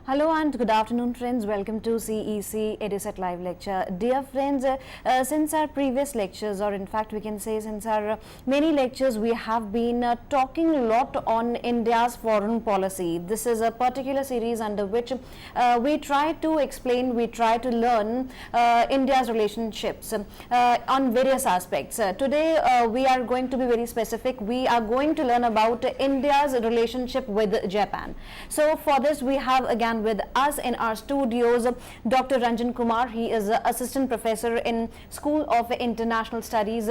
Hello and good afternoon, friends. Welcome to CEC EduSet Live Lecture. Dear friends, since our previous lectures, or in fact we can say since our many lectures, we have been talking a lot on India's foreign policy. This is a particular series under which we try to explain, we try to learn India's relationships on various aspects. Today we are going to be very specific. We are going to learn about India's relationship with Japan. So for this we have again with us in our studios Dr. Ranjan Kumar. He is Assistant Professor in School of International Studies,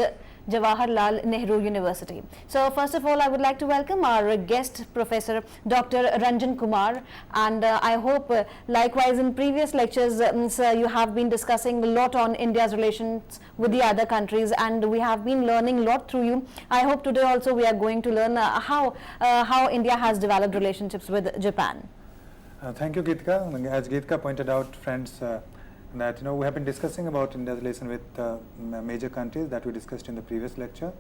Jawaharlal Nehru University. So first of all, I would like to welcome our guest Professor Dr. Ranjan Kumar, and I hope likewise in previous lectures sir, you have been discussing a lot on India's relations with the other countries, and we have been learning a lot through you. I hope today also we are going to learn how India has developed relationships with Japan. Thank you, Geetika. As Geetika pointed out, friends, that we have been discussing about India's relation with major countries that we discussed in the previous lecture.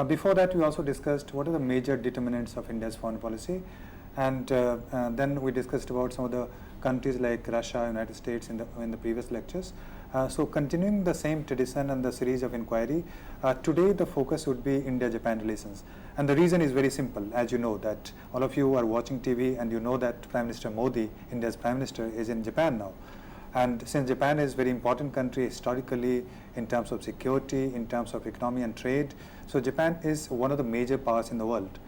Before that, we also discussed what are the major determinants of India's foreign policy, and then we discussed about some of the countries like Russia, United States in the previous lectures. So continuing the same tradition and the series of inquiry, today the focus would be India-Japan relations. And the reason is very simple. As you know that all of you are watching TV and you know that Prime Minister Modi, India's Prime Minister, is in Japan now. And since Japan is a very important country historically in terms of security, in terms of economy and trade, so Japan is one of the major powers in the world.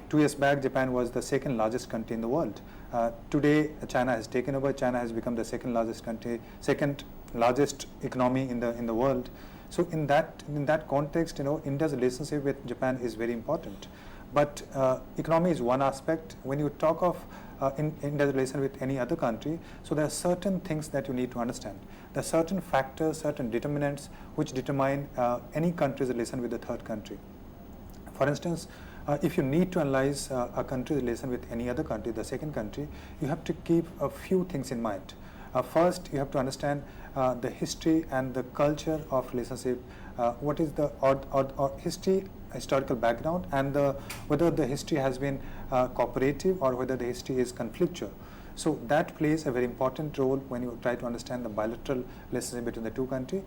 2 years back, Japan was the second largest country in the world. Today, China has taken over. China has become the second largest country, second largest economy in the world. So in that context, India's relationship with Japan is very important. But economy is one aspect. When you talk of India's relation with any other country, so there are certain things that you need to understand. There are certain factors, certain determinants which determine any country's relation with the third country. For instance, if you need to analyze a country's relation with any other country, the second country, you have to keep a few things in mind. First, you have to understand the history and the culture of relationship. What is the historical background, and whether the history has been cooperative or whether the history is conflictual. So that plays a very important role when you try to understand the bilateral relationship between the two countries.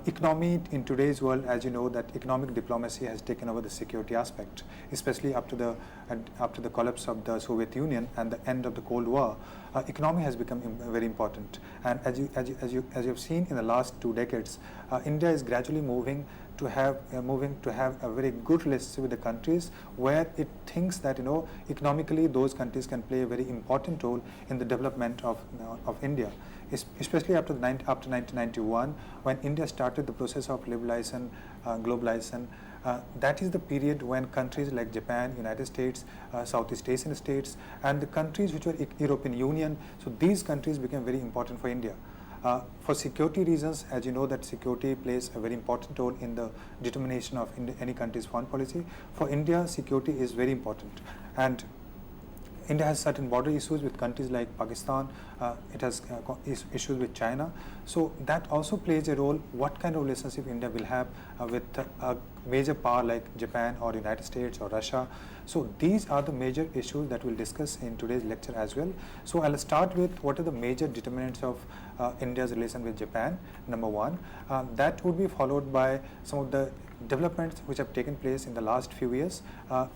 Economy in today's world, as you know, that economic diplomacy has taken over the security aspect, especially after the collapse of the Soviet Union and the end of the Cold War. Economy has become very important, and as you have seen in the last 2 decades, India is gradually moving to have a very good relationship with the countries where it thinks that economically those countries can play a very important role in the development of India, especially after 1991, when India started the process of liberalization, globalization. That is the period when countries like Japan, United States, Southeast Asian states, and the countries which were European Union, so these countries became very important for India. For security reasons, as you know that security plays a very important role in the determination of any country's foreign policy. For India, security is very important, and India has certain border issues with countries like Pakistan. It has issues with China. So that also plays a role. What kind of relationship India will have with a major power like Japan or United States or Russia. So these are the major issues that we'll discuss in today's lecture as well. So I'll start with what are the major determinants of India's relation with Japan. Number one, that would be followed by some of the developments which have taken place in the last few years,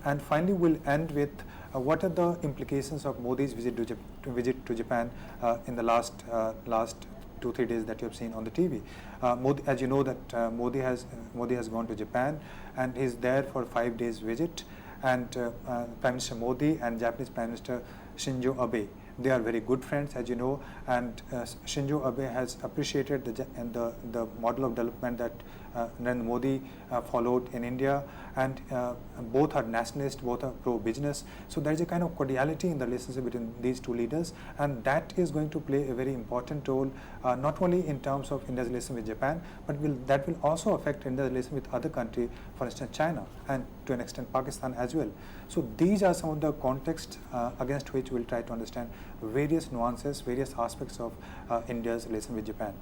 and finally we'll end with what are the implications of Modi's visit to Japan in the last 2-3 days that you have seen on the TV. Modi, as you know that Modi has gone to Japan and is there for a 5 days visit, and Prime Minister Modi and Japanese Prime Minister Shinzo Abe, they are very good friends, as you know, and Shinzo Abe has appreciated the model of development that Narendra Modi followed in India, and both are nationalists, both are pro-business. So there is a kind of cordiality in the relationship between these two leaders, and that is going to play a very important role, not only in terms of India's relation with Japan, but that will also affect India's relation with other countries, for instance China, and to an extent Pakistan as well. So these are some of the contexts against which we will try to understand various nuances, various aspects of India's relation with Japan.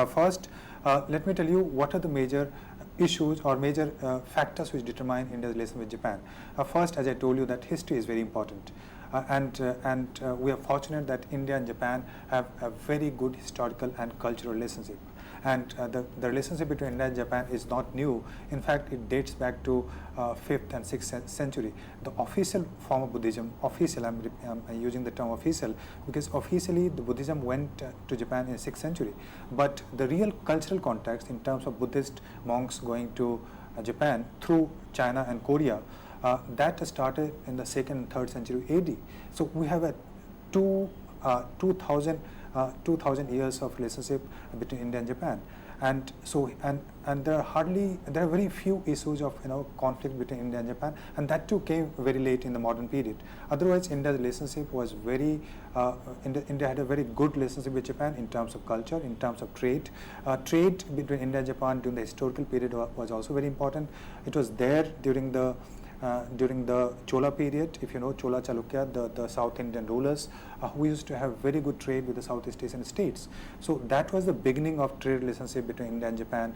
First, let me tell you what are the major issues or major factors which determine India's relation with Japan. First, as I told you, that history is very important. and we are fortunate that India and Japan have a very good historical and cultural relationship. And the relationship between India and Japan is not new. In fact, it dates back to 5th and 6th century. The official form of Buddhism, official, I'm using the term official because officially the Buddhism went to Japan in 6th century. But the real cultural context in terms of Buddhist monks going to Japan through China and Korea, that started in the 2nd and 3rd century AD. So we have a 2,000 years of relationship between India and Japan, and so and there are very few issues of conflict between India and Japan, and that too came very late in the modern period. Otherwise, India's relationship was very India had a very good relationship with Japan in terms of culture, in terms of trade. Trade between India and Japan during the historical period was also very important. It was there during the Chola period. If you know Chola Chalukya, the South Indian rulers, who used to have very good trade with the Southeast Asian states. So that was the beginning of trade relationship between India and Japan,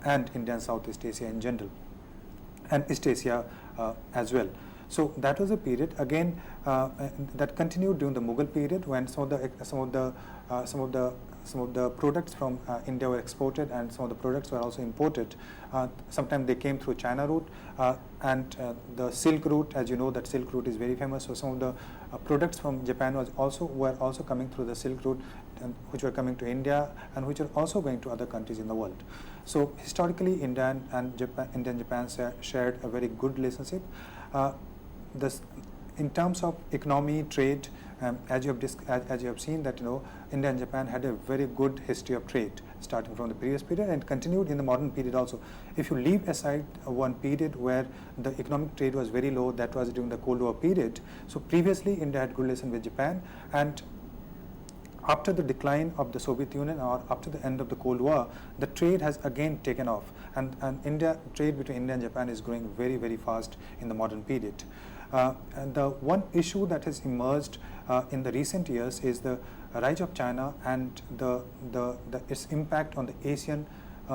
and India and Southeast Asia in general, and East Asia as well. So that was a period again that continued during the Mughal period, when some of the products from India were exported, and some of the products were also imported. Sometimes they came through China route, and the Silk route, as you know, that Silk route is very famous. So some of the products from Japan were also coming through the Silk route, which were coming to India, and which are also going to other countries in the world. So historically, India and Japan shared a very good relationship. In terms of economy, trade, as you have seen that India and Japan had a very good history of trade starting from the previous period and continued in the modern period also. If you leave aside one period where the economic trade was very low, that was during the Cold War period. So previously, India had good relation with Japan, and after the decline of the Soviet Union or after the end of the Cold War, the trade has again taken off, and trade between India and Japan is growing very, very fast in the modern period. And the one issue that has emerged in the recent years is the rise of China and its impact on the Asian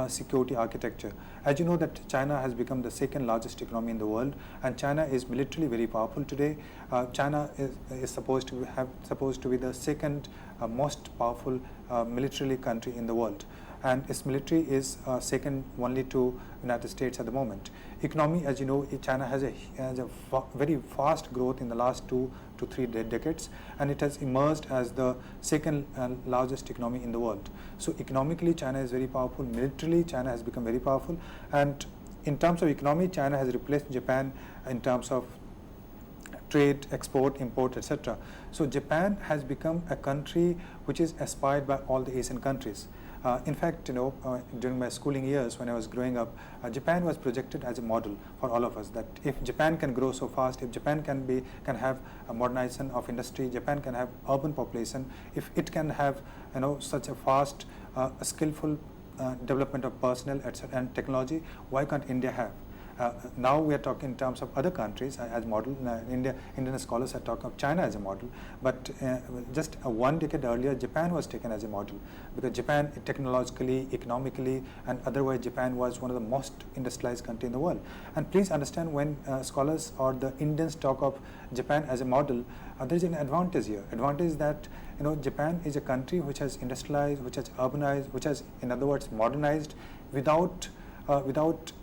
security architecture. As you know that China has become the second largest economy in the world, and China is militarily very powerful today. China is supposed to be the second most powerful militarily country in the world, and its military is second only to United States at the moment. Economy, as you know, China has a very fast growth in the last 2 to 3 decades, and it has emerged as the second largest economy in the world. So economically, China is very powerful. Militarily, China has become very powerful, and in terms of economy, China has replaced Japan in terms of trade, export, import, etc. So Japan has become a country which is aspired by all the Asian countries. In fact, during my schooling years when I was growing up, Japan was projected as a model for all of us, that if Japan can grow so fast, if Japan can have a modernization of industry, Japan can have urban population, if it can have such a fast, skillful development of personnel, etc., and technology, why can't India have? Now we are talking in terms of other countries as model. Indian scholars are talking of China as a model, but just 1 decade earlier, Japan was taken as a model, because Japan technologically, economically, and otherwise Japan was one of the most industrialized country in the world. And please understand, when scholars or the Indians talk of Japan as a model, there is an advantage here. Advantage is that Japan is a country which has industrialized, which has urbanized, which has, in other words, modernized without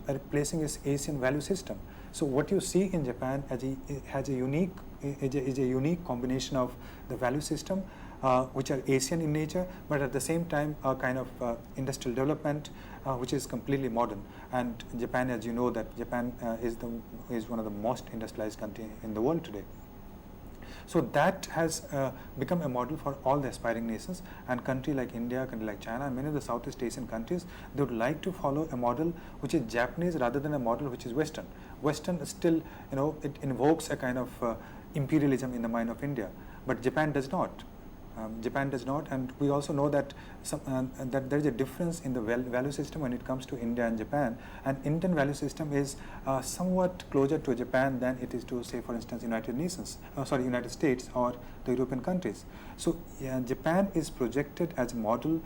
replacing its Asian value system. So what you see in Japan is a unique combination of the value system, which are Asian in nature, but at the same time a kind of industrial development which is completely modern. And Japan, as you know, that Japan is one of the most industrialized country in the world today. So that has become a model for all the aspiring nations, and country like India, country like China, and many of the Southeast Asian countries, they would like to follow a model which is Japanese rather than a model which is Western. Western is still, it invokes a kind of imperialism in the mind of India, but Japan does not. Japan does not, and we also know that that there is a difference in the value system when it comes to India and Japan. And Indian value system is somewhat closer to Japan than it is to, say, for instance, United States or the European countries. So Japan is projected as a model.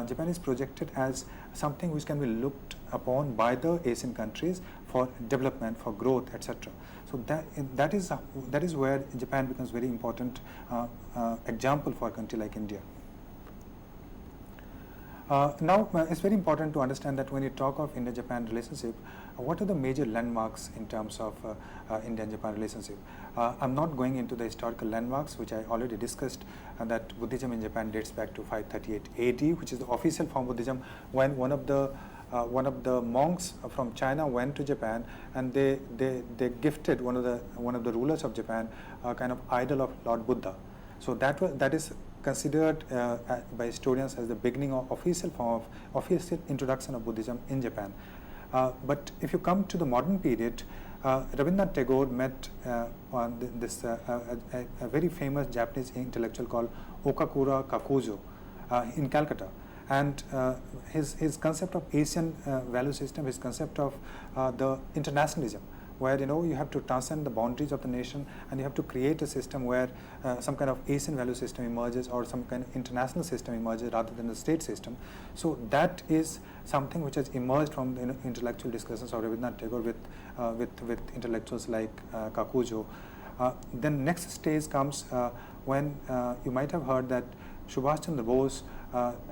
Japan is projected as something which can be looked upon by the Asian countries for development, for growth, etc. So that is where Japan becomes very important example for a country like India. Now, it's very important to understand that when you talk of India-Japan relationship, what are the major landmarks in terms of India-Japan relationship? I'm not going into the historical landmarks, which I already discussed, that Buddhism in Japan dates back to 538 AD, which is the official form of Buddhism, when one of the monks from China went to Japan, and they gifted one of the rulers of Japan a kind of idol of Lord Buddha. So that is considered by historians as the beginning of official introduction of Buddhism in Japan. But if you come to the modern period, Rabindranath Tagore met a very famous Japanese intellectual called Okakura Kakuzo in Calcutta. And his concept of Asian value system, his concept of the internationalism, where you have to transcend the boundaries of the nation, and you have to create a system where some kind of Asian value system emerges, or some kind of international system emerges rather than the state system. So that is something which has emerged from the intellectual discussions of Rabindranath Tagore with intellectuals like Kakuzo. Then next stage comes when you might have heard that Subhash Chandra Bose,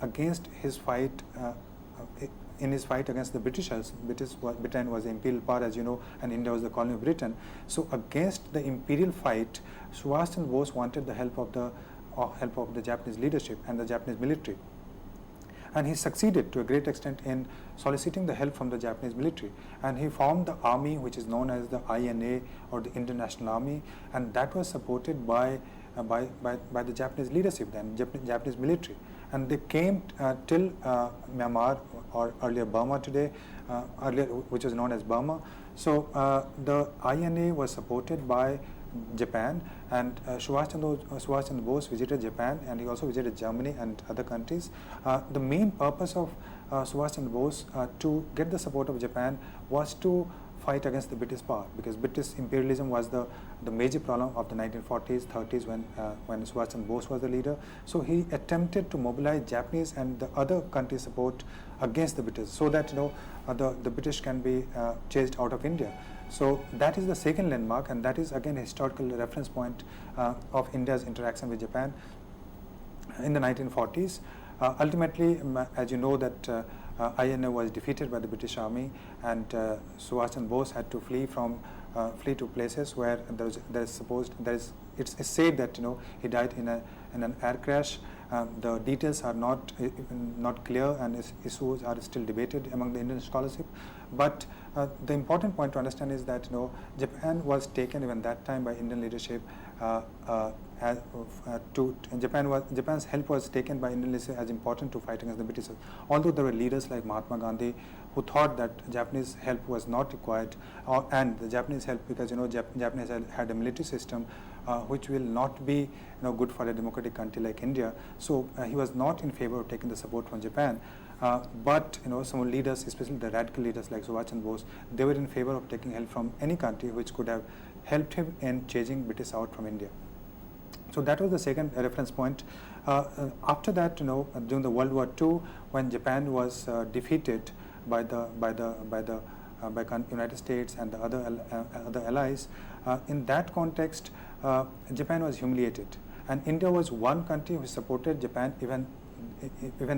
against his fight in his fight against the Britishers, Britain was the imperial power, as you know, and India was the colony of Britain. So against the imperial fight, Subhash Chandra Bose wanted the help of the Japanese leadership and the Japanese military. And he succeeded to a great extent in soliciting the help from the Japanese military. And he formed the army, which is known as the INA, or the Indian National Army, and that was supported by the Japanese leadership then, Japanese military. And they came till Myanmar, or earlier Burma today, which was known as Burma. So the INA was supported by Japan, and Subhash Chandra Bose visited Japan, and he also visited Germany and other countries. The main purpose of Subhash Chandra Bose to get the support of Japan was to fight against the British power, because British imperialism was the major problem of the 1940s, 30s when Subhash Chandra Bose was the leader. So he attempted to mobilize Japanese and the other countries' support against the British, so that the British can be chased out of India. So that is the second landmark, and that is again a historical reference point of India's interaction with Japan in the 1940s. Ultimately, as you know, that INA was defeated by the British Army, and Subhash Chandra Bose had to flee to places where it's said that he died in an air crash. The details are not clear, and issues are still debated among the Indian scholarship. But the important point to understand is that Japan was taken even that time by Indian leadership. Japan's help was taken by Indian leadership as important to fight against the British. Although there were leaders like Mahatma Gandhi who thought that Japanese help was not required, and the Japanese help, because Japanese had a military system which will not be good for a democratic country like India. So he was not in favor of taking the support from Japan. But some leaders, especially the radical leaders like Subhash Chandra Bose, they were in favor of taking help from any country which could have helped him in chasing British out from India. So that was the second reference point. After that, during the World War II, when Japan was defeated by the United States and the other allies, in that context, Japan was humiliated, and India was one country which supported Japan even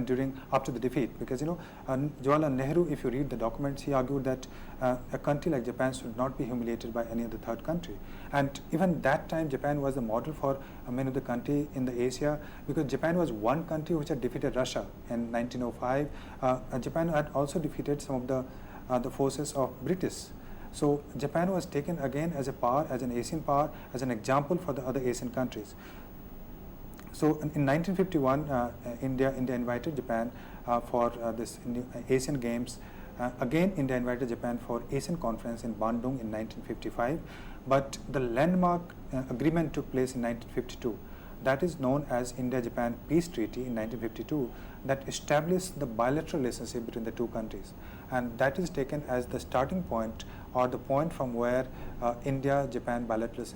during after the defeat, because Jawaharlal Nehru, if you read the documents, he argued that a country like Japan should not be humiliated by any other third country. And even that time, Japan was the model for many of the countries in the Asia, because Japan was one country which had defeated Russia in 1905. Japan had also defeated some of the forces of British. So Japan was taken again as a power, as an Asian power, as an example for the other Asian countries. So in 1951, India invited Japan for this Asian Games. Again, India invited Japan for Asian Conference in Bandung in 1955. But the landmark agreement took place in 1952. That is known as India-Japan Peace Treaty in 1952, that established the bilateral relationship between the two countries. And that is taken as the starting point, or the point from where India-Japan bilateral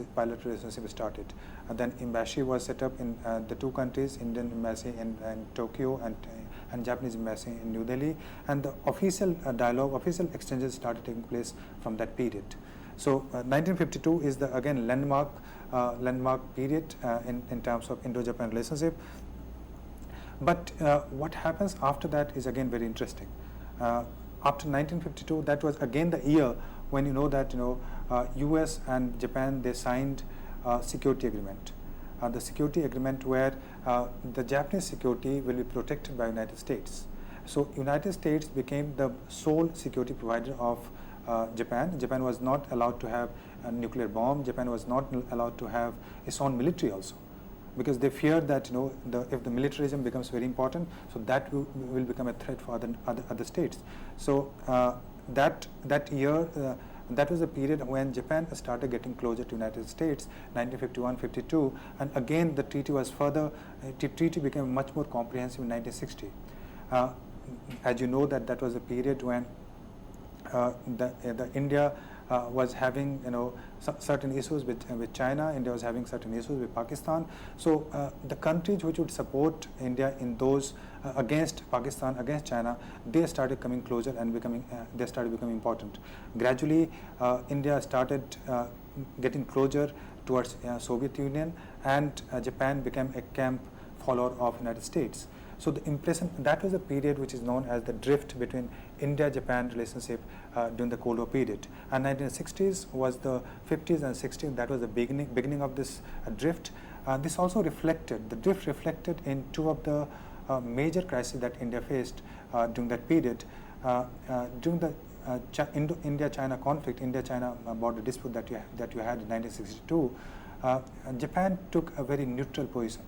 relationship started. Then embassy was set up in the two countries, Indian embassy in Tokyo and and Japanese embassy in New Delhi, and the official dialogue, official exchanges started taking place from that period. So 1952 is the again landmark period in terms of Indo-Japan relationship. But what happens after that is again very interesting. After 1952, that was again the year when you know that U.S. and Japan, they signed a security agreement. The security agreement where the Japanese security will be protected by United States. So United States became the sole security provider of Japan. Japan was not allowed to have a nuclear bomb. Japan was not allowed to have its own military also, because they feared that if the militarism becomes very important, so that will become a threat for other states. So that year, that was the period when Japan started getting closer to United States, 1951-52, and again the treaty was further. The treaty became much more comprehensive in 1960. As you know, that was a period when the India was having certain issues with China. India was having certain issues with Pakistan. So the countries which would support India in those against Pakistan, against China, they started coming closer and they started becoming important. Gradually, India started getting closer towards Soviet Union, and Japan became a camp follower of United States. So the impression, that was a period which is known as the drift between India-Japan relationship during the Cold War period. And 1960s was the 50s and 60s, that was the beginning of this drift. This also reflected, the drift reflected in two of the major crises that India faced during that period. During the India-China conflict, India-China border dispute that you had in 1962, Japan took a very neutral position.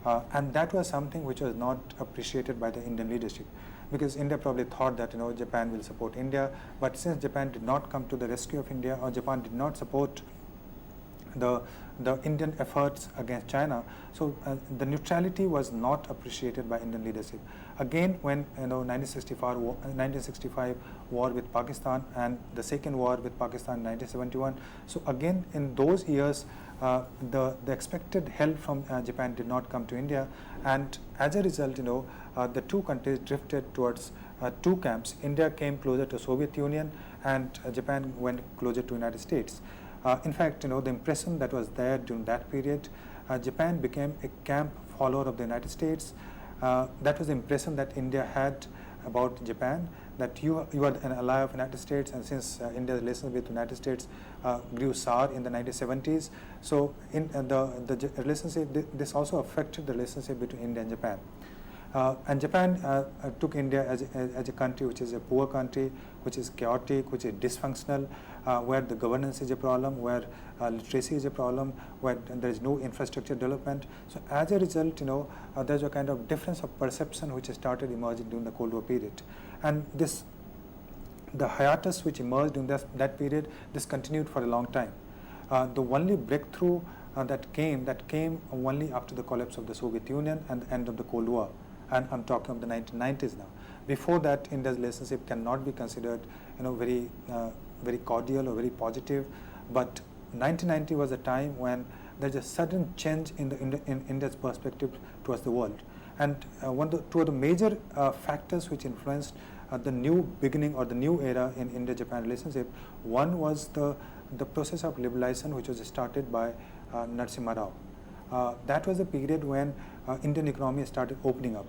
And that was something which was not appreciated by the Indian leadership, because India probably thought that Japan will support India, but since Japan did not come to the rescue of India, or Japan did not support the Indian efforts against China, so the neutrality was not appreciated by Indian leadership. Again, when 1965 war with Pakistan and the second war with Pakistan in 1971, so again in those years the expected help from Japan did not come to India, and as a result, the two countries drifted towards two camps. India came closer to Soviet Union, and Japan went closer to United States. In fact, the impression that was there during that period, Japan became a camp follower of the United States. That was the impression that India had about Japan, that you are an ally of United States, and since India's relations with the United States grew sour in the 1970s, so in the relationship, this also affected the relationship between India and Japan. And Japan took India as a country which is a poor country, which is chaotic, which is dysfunctional, where the governance is a problem, where literacy is a problem, where there is no infrastructure development. So as a result, there's a kind of difference of perception which started emerging during the Cold War period. And the hiatus which emerged during that period, this continued for a long time. The only breakthrough that came only after the collapse of the Soviet Union and the end of the Cold War. And I'm talking of the 1990s now. Before that, India's relationship cannot be considered, very cordial or very positive. But 1990 was a time when there's a sudden change in India's perspective towards the world. And two of the major factors which influenced the new beginning or the new era in India-Japan relationship, one was the process of liberalization which was started by Narasimha Rao. That was a period when Indian economy started opening up.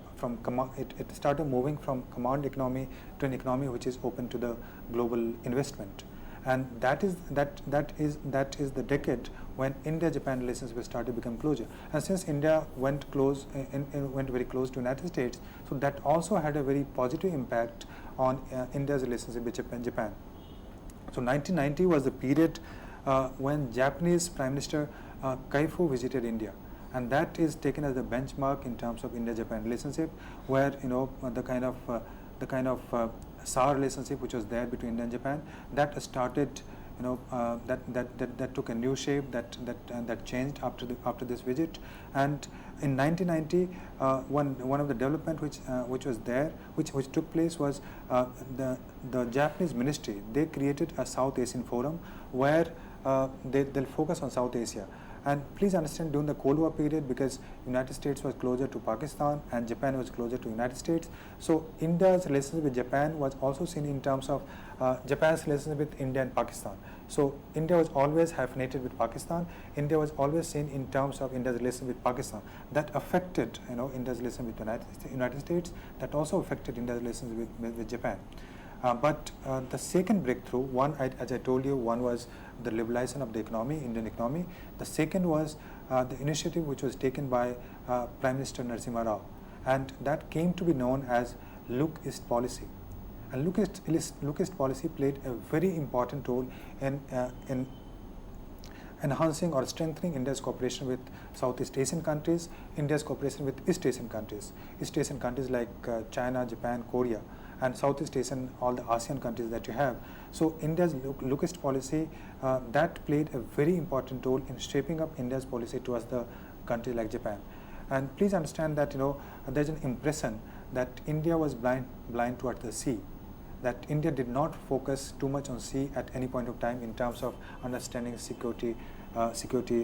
It started moving from command economy to an economy which is open to the global investment, and that is the decade when India-Japan relations started to become closer. And since India went very close to United States, so that also had a very positive impact on India's relationship with Japan. So 1990 was the period when Japanese Prime Minister Kaifu visited India, and that is taken as the benchmark in terms of India-Japan relationship, where the kind of sour relationship which was there between India and Japan, that started, that took a new shape, that changed after this visit. And in 1990, one of the development which was there, which took place, was the Japanese ministry. They created a South Asian forum where they'll focus on South Asia. And please understand, during the Cold War period, because United States was closer to Pakistan and Japan was closer to United States, so India's relationship with Japan was also seen in terms of Japan's relationship with India and Pakistan. So India was always hyphenated with Pakistan. India was always seen in terms of India's relation with Pakistan. That affected, India's relation with the United States. That also affected India's relations with Japan. But the second breakthrough, as I told you, one was the liberalization of the economy, Indian economy. The second was the initiative which was taken by Prime Minister Narasimha Rao, and that came to be known as Look East policy. And Look East policy played a very important role in enhancing or strengthening India's cooperation with Southeast Asian countries, India's cooperation with East Asian countries like China, Japan, Korea, and Southeast Asian, all the ASEAN countries that you have. So India's Look East policy, that played a very important role in shaping up India's policy towards the countries like Japan. And please understand that there's an impression that India was blind towards the sea, that India did not focus too much on sea at any point of time in terms of understanding security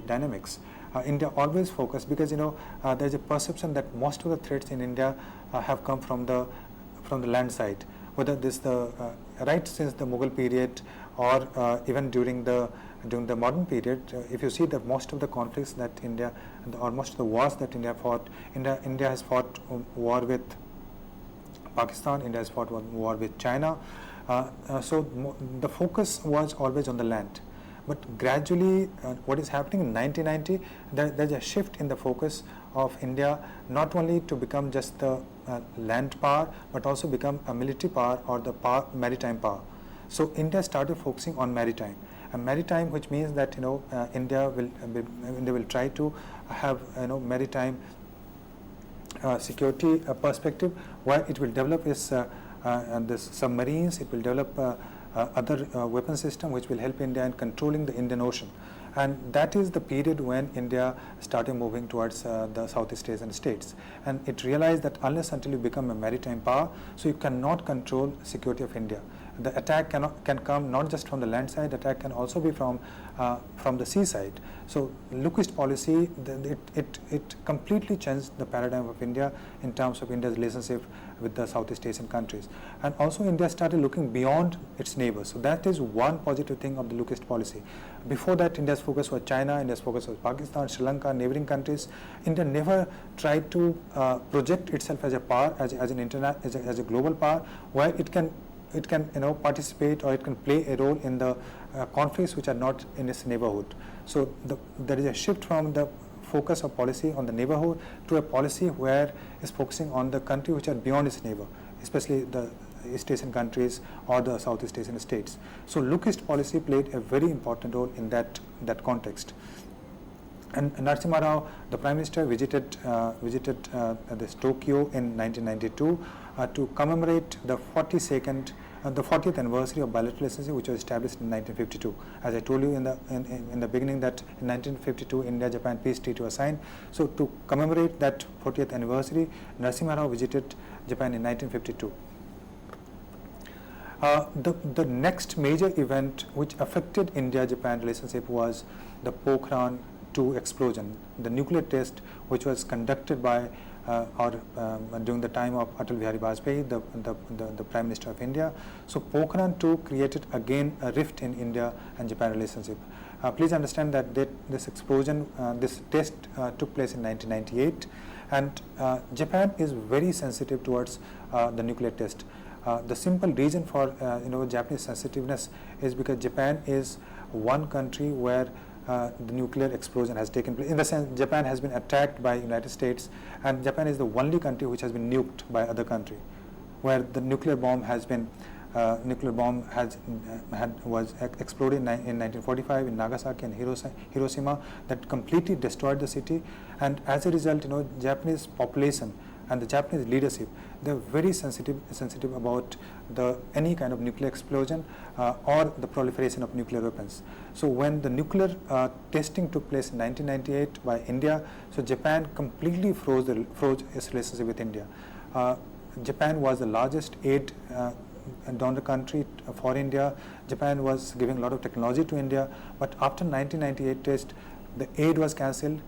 dynamics. India always focused, because there's a perception that most of the threats in India have come from the land side, whether this right since the Mughal period or even during the modern period. If you see that most of the conflicts that India, or most of the wars that India fought, India has fought war with Pakistan, India has fought war with China. So the focus was always on the land. But gradually, what is happening in 1990, there's a shift in the focus of India, not only to become just the land power, but also become a military power or the maritime power. So India started focusing on maritime. And maritime, which means that India will try to have maritime security perspective, where it will develop its this submarines, it will develop other weapon system which will help India in controlling the Indian Ocean. And that is the period when India started moving towards the Southeast Asian states. And it realized that unless until you become a maritime power, so you cannot control security of India. The attack can come not just from the land side, the attack can also be from the sea side. So Look East policy, it completely changed the paradigm of India in terms of India's relationship with the Southeast Asian countries. And also India started looking beyond its neighbors. So that is one positive thing of the Look East policy. Before that, India's focus was China, India's focus was Pakistan, Sri Lanka, neighboring countries. India never tried to project itself as a power, as a global power, where it can participate or it can play a role in the conflicts which are not in its neighborhood. So there is a shift from the focus of policy on the neighborhood to a policy where it's focusing on the country which are beyond its neighbor, especially the East Asian countries or the Southeast Asian states. So Look East policy played a very important role in that context. And Narasimha Rao, the Prime Minister, visited this Tokyo in 1992 to commemorate the 40th anniversary of bilateral relationship, which was established in 1952. As I told you in the beginning, that in 1952 India-Japan peace treaty was signed. So to commemorate that 40th anniversary, Narasimha Rao visited Japan in 1952. The next major event which affected India-Japan relationship was the Pokhran 2 explosion, the nuclear test which was conducted by during the time of Atal Bihari Vajpayee, the Prime Minister of India. So Pokhran 2 created again a rift in India and Japan relationship. Please understand that this explosion, this test took place in 1998, and Japan is very sensitive towards the nuclear test. The simple reason for Japanese sensitiveness is because Japan is one country where the nuclear explosion has taken place. In the sense, Japan has been attacked by United States, and Japan is the only country which has been nuked by other country, where the nuclear bomb was exploded in 1945 in Nagasaki and Hiroshima, that completely destroyed the city. And as a result, Japanese population and the Japanese leadership, they're very sensitive about any kind of nuclear explosion or the proliferation of nuclear weapons. So when the nuclear testing took place in 1998 by India, so Japan completely froze its relationship with India. Japan was the largest aid donor country for India. Japan was giving a lot of technology to India, but after 1998 test, the aid was cancelled.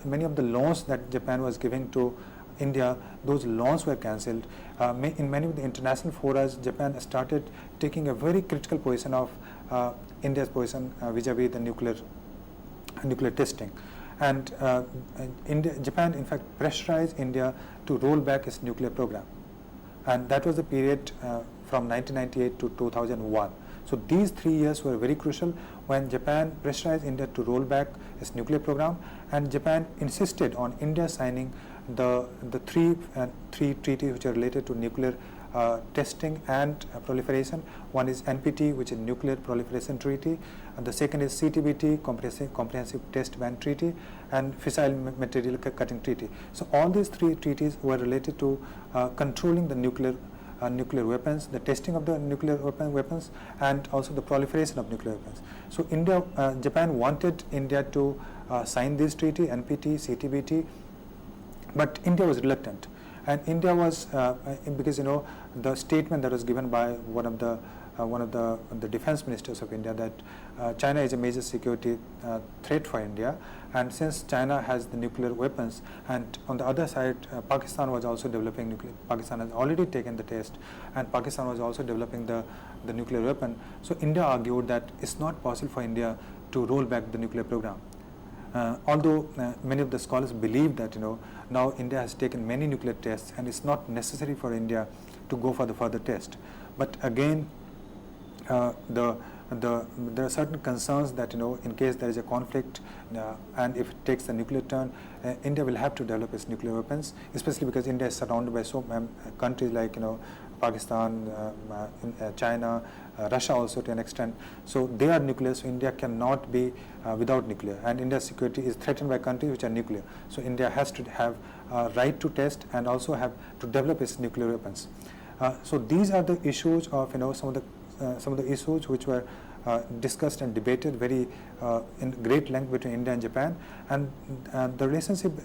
Many of the loans that Japan was giving to India, those loans were cancelled. In many of the international forums, Japan started taking a very critical position of India's position vis-a-vis the nuclear testing. And Japan, in fact, pressurized India to roll back its nuclear program. And that was the period from 1998 to 2001. So these 3 years were very crucial when Japan pressurized India to roll back its nuclear program, and Japan insisted on India signing the three treaties which are related to nuclear testing and proliferation. One is NPT, which is Nuclear Proliferation Treaty, and the second is CTBT, Comprehensive Test Ban Treaty, and Fissile Material Cutting Treaty. So all these 3 treaties were related to controlling the nuclear weapons, the testing of the nuclear weapons, and also the proliferation of nuclear weapons. So Japan wanted India to sign this treaty, NPT, CTBT, but India was reluctant. And India was because the statement that was given by one of the defense ministers of India, that China is a major security threat for India, and since China has the nuclear weapons, and on the other side Pakistan was also developing nuclear. Pakistan has already taken the test, and Pakistan was also developing the nuclear weapon. So India argued that it's not possible for India to roll back the nuclear program. Although many of the scholars believe that now India has taken many nuclear tests and it's not necessary for India to go for the further test. But again, there are certain concerns that in case there is a conflict and if it takes the nuclear turn, India will have to develop its nuclear weapons, especially because India is surrounded by so many countries like Pakistan, China, Russia also to an extent. So they are nuclear, so India cannot be without nuclear, and India's security is threatened by countries which are nuclear. So India has to have right to test and also have to develop its nuclear weapons. So these are the issues of some of the issues which were discussed and debated very in great length between India and Japan, and the relationship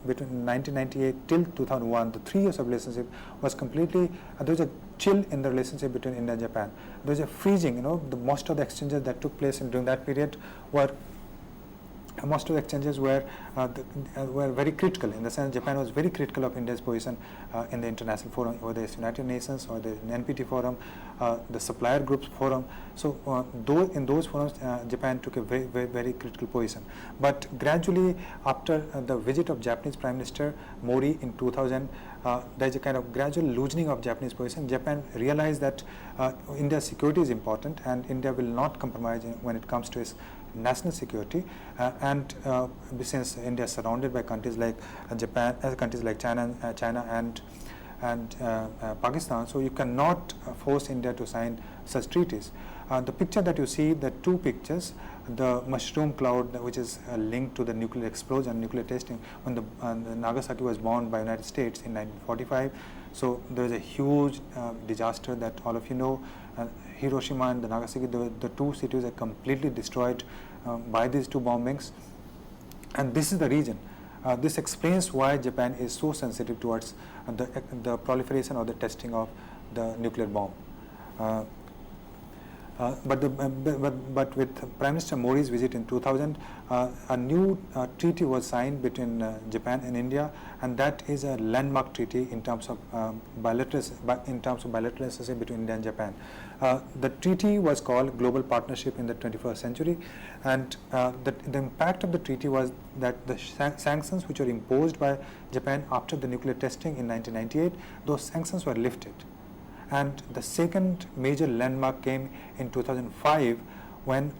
between 1998 till 2001, the 3 years of relationship was completely, there was a chill in the relationship between India and Japan. There was a freezing, the most of the exchanges that took place during that period were very critical, in the sense Japan was very critical of India's position in the international forum, whether it's United Nations or the NPT forum, the supplier groups forum. So in those forums, Japan took a very, very, very critical position. But gradually, after the visit of Japanese Prime Minister Mori in 2000, there is a kind of gradual loosening of Japanese position. Japan realized that India's security is important, and India will not compromise when it comes to its national security, and since India is surrounded by countries like Japan, countries like China and Pakistan, so you cannot force India to sign such treaties. The picture that you see, the 2 pictures, the mushroom cloud which is linked to the nuclear explosion, nuclear testing, when the Nagasaki was bombed by United States in 1945. So there is a huge disaster that all of you know. Hiroshima and the Nagasaki, the 2 cities are completely destroyed by these 2 bombings, and this is the region. This explains why Japan is so sensitive towards the proliferation or the testing of the nuclear bomb. But with Prime Minister Mori's visit in 2000, a new treaty was signed between Japan and India, and that is a landmark treaty in terms of bilateral relationship between India and Japan. The treaty was called Global Partnership in the 21st Century, and the impact of the treaty was that the sanctions which were imposed by Japan after the nuclear testing in 1998, those sanctions were lifted. And the second major landmark came in 2005 when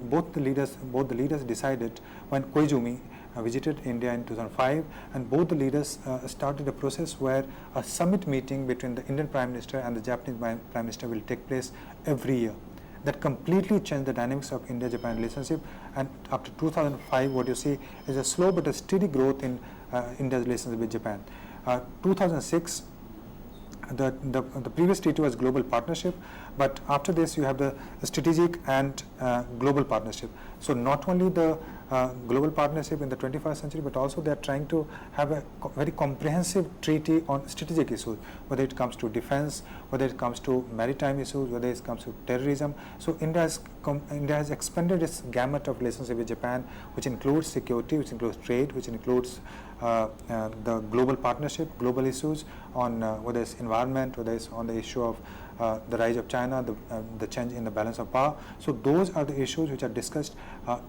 both the leaders decided, when Koizumi visited India in 2005, and both the leaders started a process where a summit meeting between the Indian Prime Minister and the Japanese Prime Minister will take place every year. That completely changed the dynamics of India-Japan relationship, and after 2005 what you see is a slow but a steady growth in India's relationship with Japan. 2006, the previous treaty was global partnership, but after this you have the strategic and global partnership. So not only the global partnership in the 21st century, but also they are trying to have a very comprehensive treaty on strategic issues, whether it comes to defense, whether it comes to maritime issues, whether it comes to terrorism. So India has expanded its gamut of relationship with Japan, which includes security, which includes trade, which includes the global partnership, global issues on whether it's environment, whether it's on the issue of the rise of China, the change in the balance of power. So those are the issues which are discussed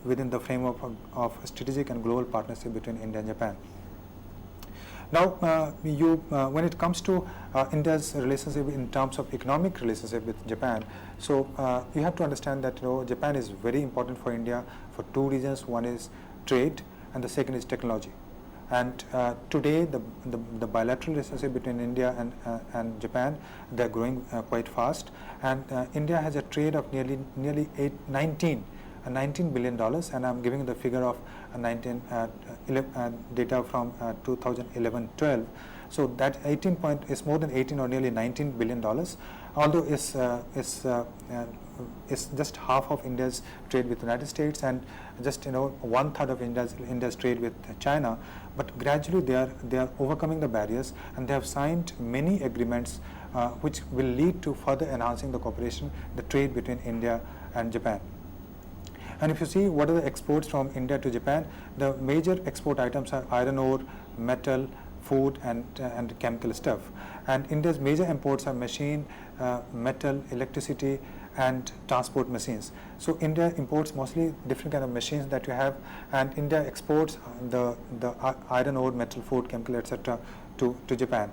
within the framework of strategic and global partnership between India and Japan. Now, when it comes to India's relationship in terms of economic relationship with Japan, so you have to understand that Japan is very important for India for two reasons. One is trade, and the second is technology. And today, the bilateral relationship between India and Japan, they are growing quite fast. And India has a trade of nearly $19 billion, and I'm giving the figure of data from 2011-12. So that 18 point is more than 18 or nearly $19 billion, although is just half of India's trade with the United States and just 1/3 of India's trade with China. But gradually they are overcoming the barriers, and they have signed many agreements which will lead to further enhancing the cooperation, the trade between India and Japan. And if you see what are the exports from India to Japan, the major export items are iron ore, metal, food, and chemical stuff. And India's major imports are machine, metal, electricity, and transport machines. So India imports mostly different kind of machines that you have, and India exports the iron ore, metal, food, chemical, etc. to Japan.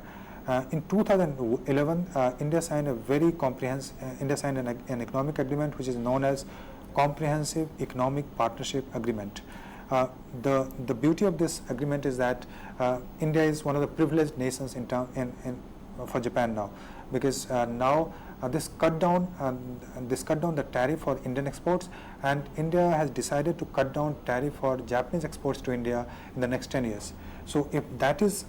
In 2011, India signed a very comprehensive. India signed an economic agreement which is known as Comprehensive Economic Partnership Agreement. The beauty of this agreement is that India is one of the privileged nations for Japan now, because now this cut down the tariff for Indian exports, and India has decided to cut down tariff for Japanese exports to India in the next 10 years. So if that is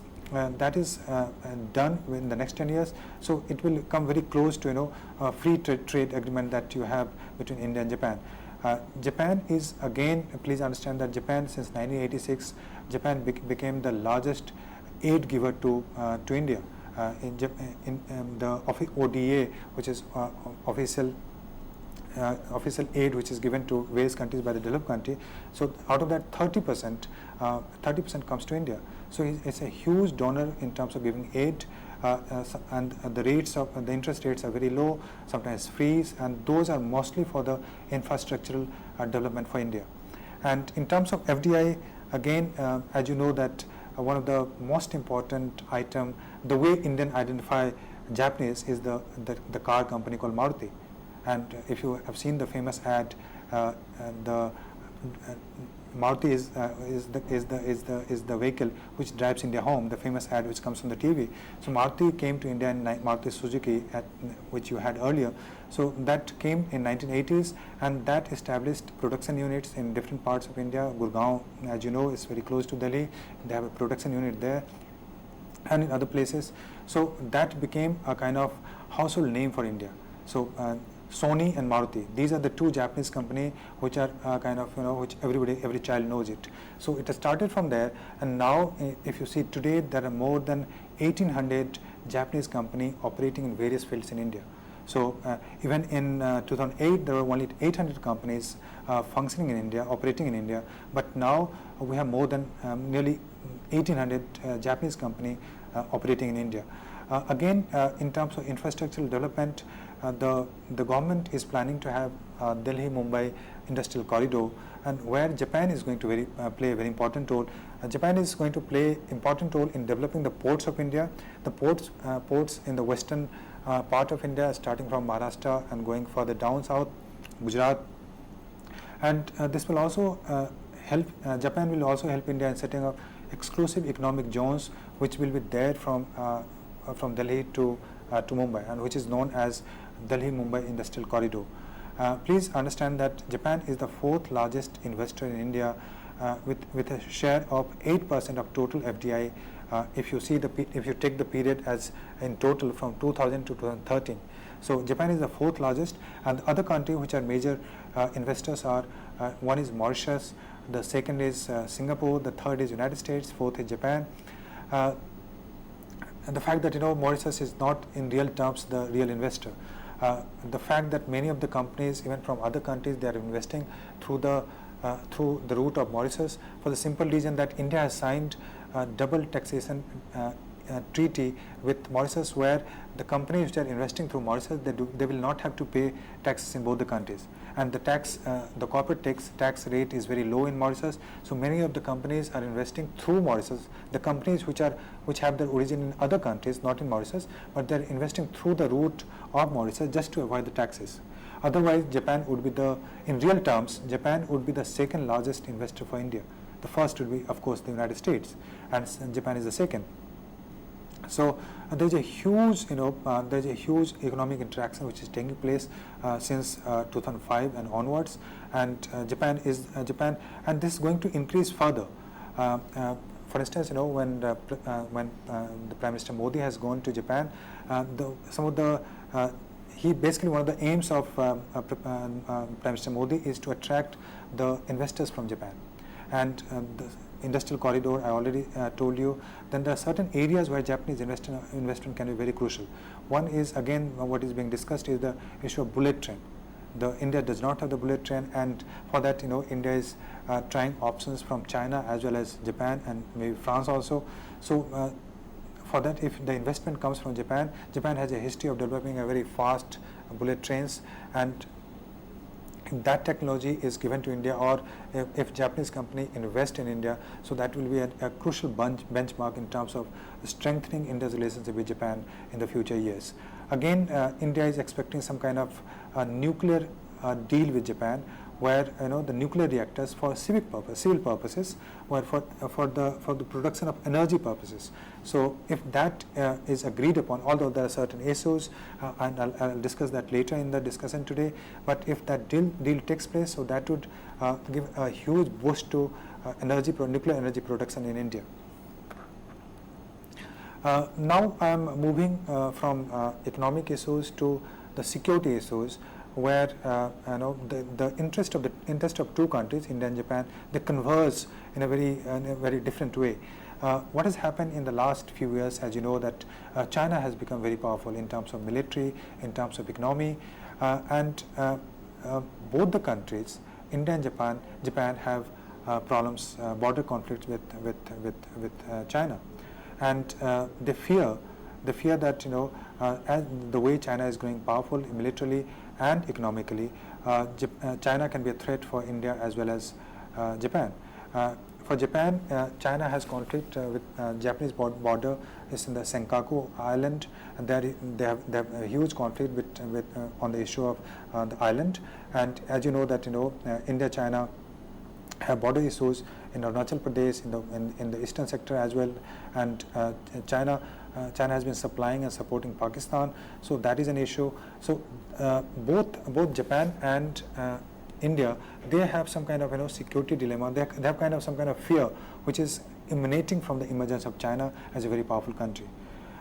done in the next 10 years, so it will come very close to a free trade agreement that you have between India and Japan. Japan is, again, please understand that Japan, since 1986, Japan became the largest aid giver to India. In the ODA, which is official aid which is given to various countries by the developed country. So out of that, 30% comes to India. So it's a huge donor in terms of giving aid, and the interest rates are very low, sometimes freeze, and those are mostly for the infrastructural development for India. And in terms of FDI, again, as you know that one of the most important item, the way Indian identify Japanese is the car company called Maruti. And if you have seen the famous ad, the Maruti is the vehicle which drives India home, the famous ad which comes from the TV. So Maruti came to India, and Maruti Suzuki, which you had earlier. So that came in 1980s, and that established production units in different parts of India. Gurgaon, as you know, is very close to Delhi. They have a production unit there, and in other places. So that became a kind of household name for India. So Sony and Maruti, these are the two Japanese companies which are kind of which every child knows it. So it has started from there, and now if you see today, there are more than 1,800 Japanese companies operating in various fields in India. So even in 2008, there were only 800 companies functioning in India, operating in India, but now we have more than nearly 1,800 Japanese companies operating in India. Again, in terms of infrastructural development, the government is planning to have Delhi-Mumbai industrial corridor, and where Japan is going to play a very important role. Japan is going to play important role in developing the ports of India. The ports in the western part of India, starting from Maharashtra and going further down south, Gujarat. And this will also help, Japan will also help India in setting up exclusive economic zones which will be there from Delhi to Mumbai, and which is known as Delhi-Mumbai Industrial Corridor. Please understand that Japan is the fourth largest investor in India, with a share of 8% of total FDI. If you take the period as in total from 2000 to 2013. So Japan is the fourth largest, and the other countries which are major investors are one is Mauritius, the second is Singapore, the third is United States, fourth is Japan. And the fact that Mauritius is not in real terms the real investor. The fact that many of the companies, even from other countries, they are investing through the route of Mauritius, for the simple reason that India has signed a double taxation treaty with Mauritius, where the companies which are investing through Mauritius, they will not have to pay taxes in both the countries, and the corporate tax rate is very low in Mauritius. So many of the companies are investing through Mauritius. The companies which have their origin in other countries, not in Mauritius, but they're investing through the route of Mauritius just to avoid the taxes. Otherwise, Japan would be in real terms, Japan would be the second largest investor for India. The first would be, of course, the United States, and Japan is the second. So there's a huge, economic interaction which is taking place since 2005 and onwards, and Japan, and this is going to increase further. For instance, when the Prime Minister Modi has gone to Japan, basically one of the aims of Prime Minister Modi is to attract the investors from Japan, and the industrial corridor I already told you. Then there are certain areas where Japanese investment can be very crucial. One is, again, what is being discussed is the issue of bullet train. India does not have the bullet train, and for that India is trying options from China as well as Japan and maybe France also. So for that, if the investment comes from Japan has a history of developing a very fast bullet trains, and if that technology is given to India, or if Japanese company invest in India, so that will be a crucial benchmark in terms of strengthening India's relationship with Japan in the future years. Again, India is expecting some kind of nuclear deal with Japan, where the nuclear reactors for civil purposes, or for the production of energy purposes. So if that is agreed upon, although there are certain issues, and I'll discuss that later in the discussion today, but if that deal takes place, so that would give a huge boost to nuclear energy production in India. Now I am moving from economic issues to the security issues, where the interest of two countries, India and Japan, they converge in a very different way. What has happened in the last few years, as you know, that China has become very powerful in terms of military, in terms of economy, and both the countries, India and Japan have problems, border conflicts with China, and they fear that as the way China is growing powerful militarily and economically, China can be a threat for India as well as Japan. For Japan, China has conflict with Japanese border is in the Senkaku Island, and they have a huge conflict with on the issue of the island. And as you know that India, China have border issues in Arunachal Pradesh, in the eastern sector as well, and China has been supplying and supporting Pakistan, so that is an issue. So both Japan and India, they have some kind of security dilemma. They have kind of some kind of fear which is emanating from the emergence of China as a very powerful country,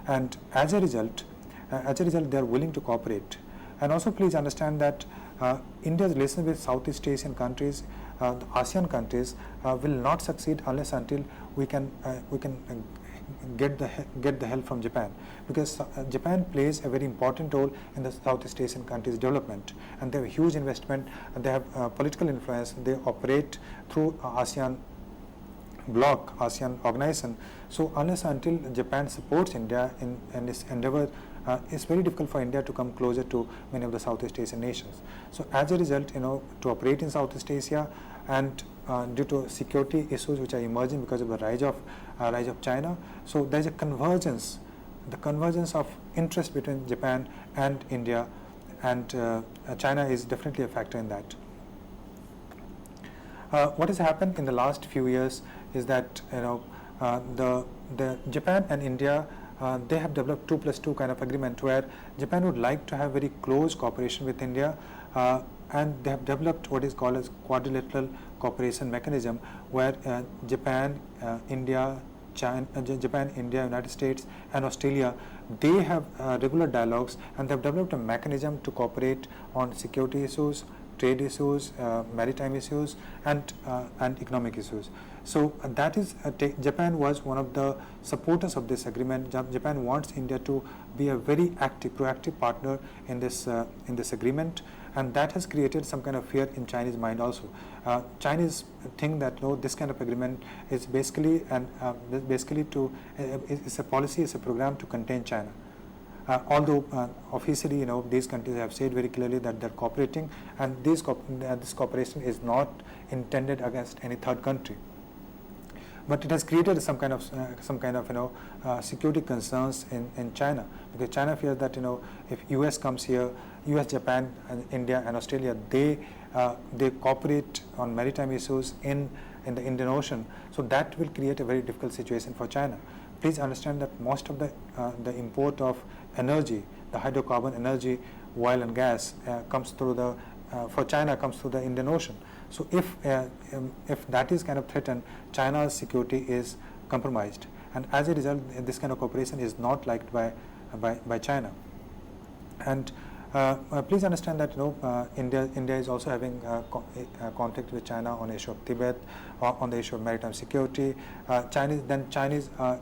and as a result they are willing to cooperate. And also please understand that India's relations with Southeast Asian countries, the ASEAN countries, will not succeed unless until we can get the help from Japan, because Japan plays a very important role in the Southeast Asian countries' development, and they have a huge investment, and they have political influence. They operate through ASEAN bloc, ASEAN organization. So unless until Japan supports India in this endeavor, it's very difficult for India to come closer to many of the Southeast Asian nations. So as a result, to operate in Southeast Asia, and due to security issues which are emerging because of the rise of China, so there's a convergence, of interest between Japan and India, and China is definitely a factor in that. What has happened in the last few years is that the Japan and India, they have developed 2+2 kind of agreement, where Japan would like to have very close cooperation with India, and they have developed what is called as quadrilateral cooperation mechanism, where Japan, India, United States, and Australia, they have regular dialogues, and they have developed a mechanism to cooperate on security issues, trade issues, maritime issues, and economic issues. So that is Japan was one of the supporters of this agreement. Japan wants India to be a very active, proactive partner in this agreement, and that has created some kind of fear in Chinese mind also. Chinese think that this kind of agreement is basically it's a policy, it's a program to contain China. Although officially, these countries have said very clearly that they're cooperating, and this cooperation is not intended against any third country. But it has created some kind of security concerns in China, because China fears that if US comes here, US, Japan, and India and Australia, they cooperate on maritime issues in the Indian Ocean. So that will create a very difficult situation for China. Please understand that most of the import of energy, the hydrocarbon energy, oil and gas, comes through for China comes through the Indian Ocean. So if that is kind of threatened, China's security is compromised, and as a result, this kind of cooperation is not liked by China. And please understand that India is also having conflict with China on the issue of Tibet, on the issue of maritime security. Chinese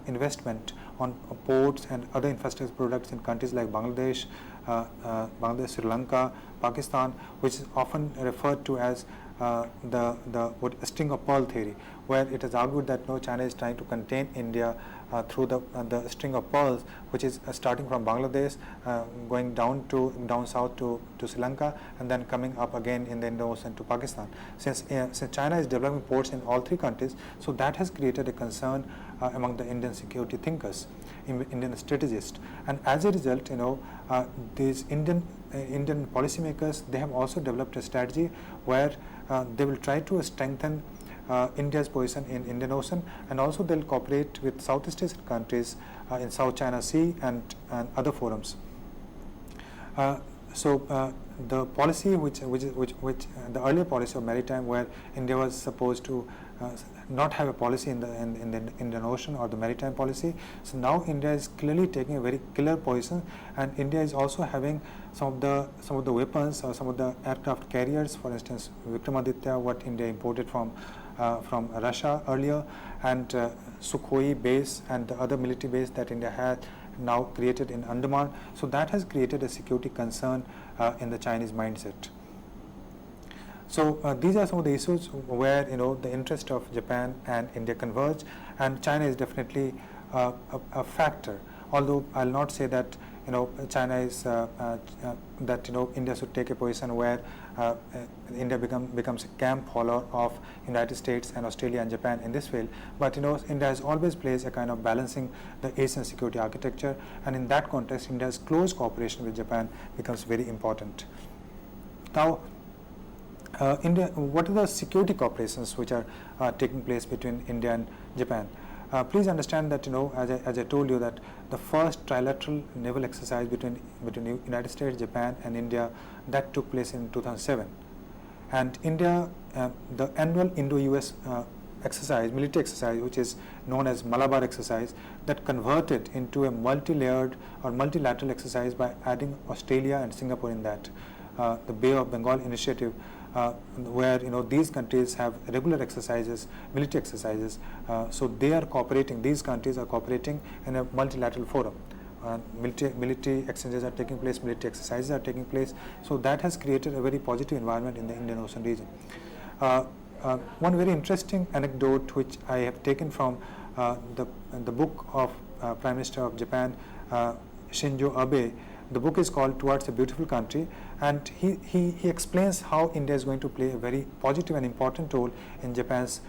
investment on ports and other infrastructure products in countries like Bangladesh, Sri Lanka, Pakistan, which is often referred to as the string of pearl theory, where it is argued that China is trying to contain India through the string of pearls, which is starting from Bangladesh, going down south to Sri Lanka, and then coming up again in the Indian Ocean to Pakistan. Since China is developing ports in all three countries, so that has created a concern among the Indian security thinkers, Indian strategists, and as a result, these Indian policymakers, they have also developed a strategy where they will try to strengthen India's position in Indian Ocean, and also they'll cooperate with Southeast Asian countries in South China Sea and other forums. The policy which the earlier policy of maritime, where India was supposed to not have a policy in the Indian Ocean or the maritime policy. So now India is clearly taking a very clear position, and India is also having some of the weapons or some of the aircraft carriers. For instance, Vikramaditya, what India imported from Russia earlier, and Sukhoi base and the other military base that India had now created in Andaman. So that has created a security concern in the Chinese mindset. So these are some of the issues where the interest of Japan and India converge, and China is definitely a factor. Although I'll not say that China is that India should take a position where India becomes a camp follower of United States and Australia and Japan in this field. But India has always plays a kind of balancing the Asian security architecture, and in that context, India's close cooperation with Japan becomes very important. Now, India, what are the security cooperations which are taking place between India and Japan? Please understand that as I told you, that the first trilateral naval exercise between United States, Japan, and India, that took place in 2007, and India, the annual Indo-US exercise, military exercise, which is known as Malabar exercise, that converted into a multi-layered or multilateral exercise by adding Australia and Singapore in that. The Bay of Bengal initiative, where these countries have regular exercises, military exercises, so they are cooperating. These countries are cooperating in a multilateral forum. Military exchanges are taking place, military exercises are taking place. So that has created a very positive environment in the Indian Ocean region. One very interesting anecdote which I have taken from the book of Prime Minister of Japan, Shinzo Abe. The book is called Towards a Beautiful Country, and he explains how India is going to play a very positive and important role in Japan's